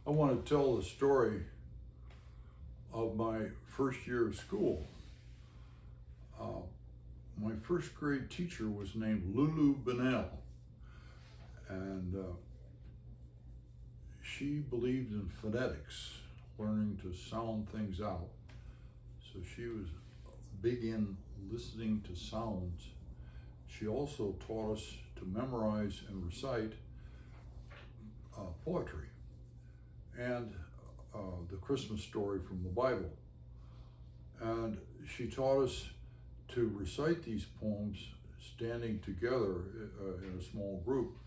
I want to tell the story of my first year of school. My first grade teacher was named Lulu Bennell, and she believed in phonetics, learning to sound things out. So she was big in listening to sounds. She also taught us to memorize and recite poetry and the Christmas story from the Bible. And she taught us to recite these poems standing together in a small group,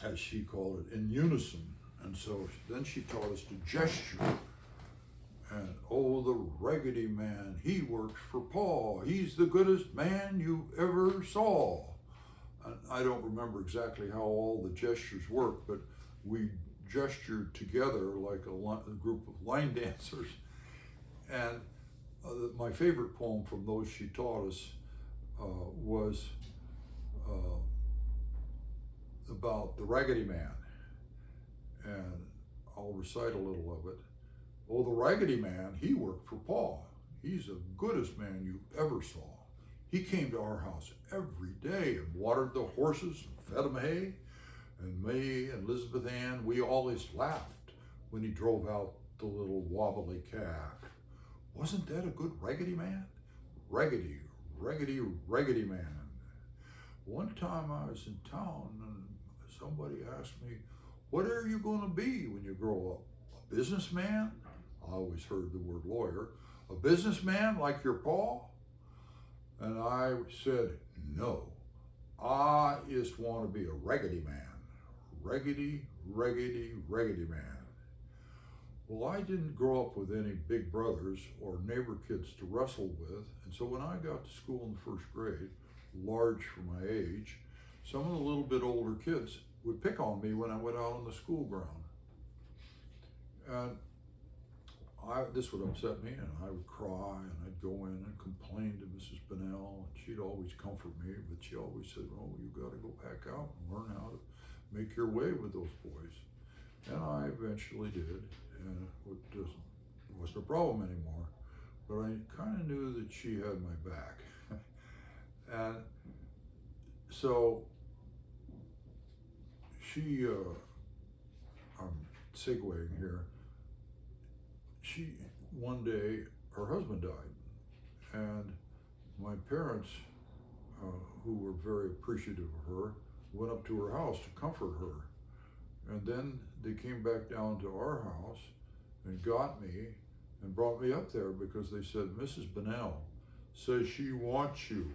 as she called it, in unison. And so then she taught us to gesture. And oh, the Raggedy Man, he works for Pa. He's the goodest man you ever saw. And I don't remember exactly how all the gestures work, but we gestured together like a group of line dancers. And my favorite poem from those she taught us was about the Raggedy Man. And I'll recite a little of it. Oh, the Raggedy Man, he worked for Pa. He's the goodest man you ever saw. He came to our house every day and watered the horses and fed them hay. And me and Elizabeth Ann, we always laughed when he drove out the little wobbly calf. Wasn't that a good Raggedy Man? Raggedy, raggedy, raggedy man. One time I was in town and somebody asked me, what are you going to be when you grow up? A businessman? I always heard the word lawyer. A businessman like your pa? And I said, no, I just want to be a raggedy man. Raggedy, raggedy, raggedy man. Well, I didn't grow up with any big brothers or neighbor kids to wrestle with. And so when I got to school in the first grade, large for my age, some of the little bit older kids would pick on me when I went out on the school ground. And this would upset me, and I would cry, and I'd go in and complain to Mrs. Bennell, and she'd always comfort me, but she always said, oh, you got to go back out and learn how to make your way with those boys. And I eventually did, and it wasn't a problem anymore, but I kind of knew that she had my back. And so she, I'm segueing here, one day, her husband died, and my parents, who were very appreciative of her, went up to her house to comfort her. And then they came back down to our house and got me and brought me up there because they said, Mrs. Bennell says she wants you.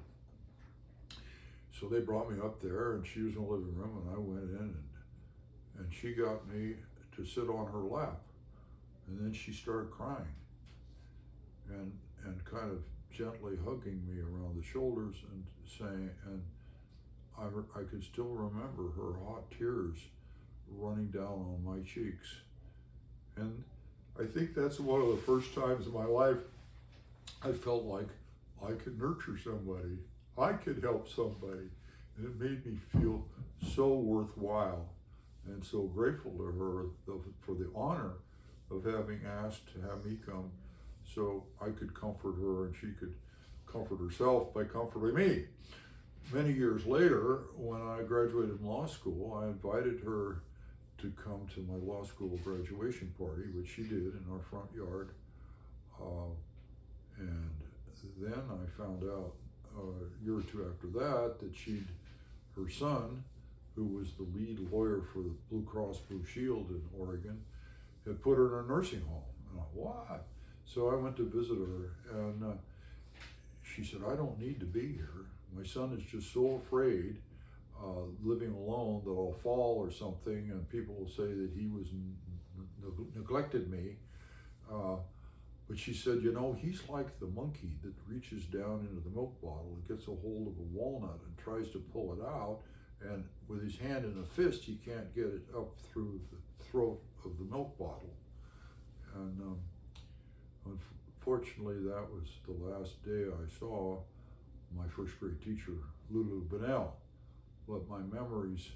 So they brought me up there, and she was in the living room, and I went in, and she got me to sit on her lap. And then she started crying and kind of gently hugging me around the shoulders and saying, and I could still remember her hot tears running down on my cheeks. And I think that's one of the first times in my life I felt like I could nurture somebody, I could help somebody, and it made me feel so worthwhile and so grateful to her for the honor of having asked to have me come so I could comfort her and she could comfort herself by comforting me. Many years later, when I graduated from law school, I invited her to come to my law school graduation party, which she did in our front yard. And then I found out a year or two after that her son, who was the lead lawyer for the Blue Cross Blue Shield in Oregon, had put her in a nursing home. And I, what? So I went to visit her, and she said, I don't need to be here. My son is just so afraid living alone that I'll fall or something, and people will say that he was neglected me. But she said, you know, he's like the monkey that reaches down into the milk bottle and gets a hold of a walnut and tries to pull it out, and with his hand in a fist, he can't get it up through the throat of the milk bottle. And unfortunately, that was the last day I saw my first grade teacher, Lulu Bennell. But my memories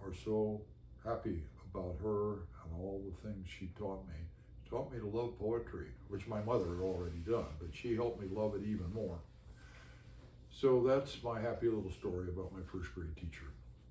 are so happy about her and all the things she taught me. She taught me to love poetry, which my mother had already done, but she helped me love it even more. So that's my happy little story about my first grade teacher.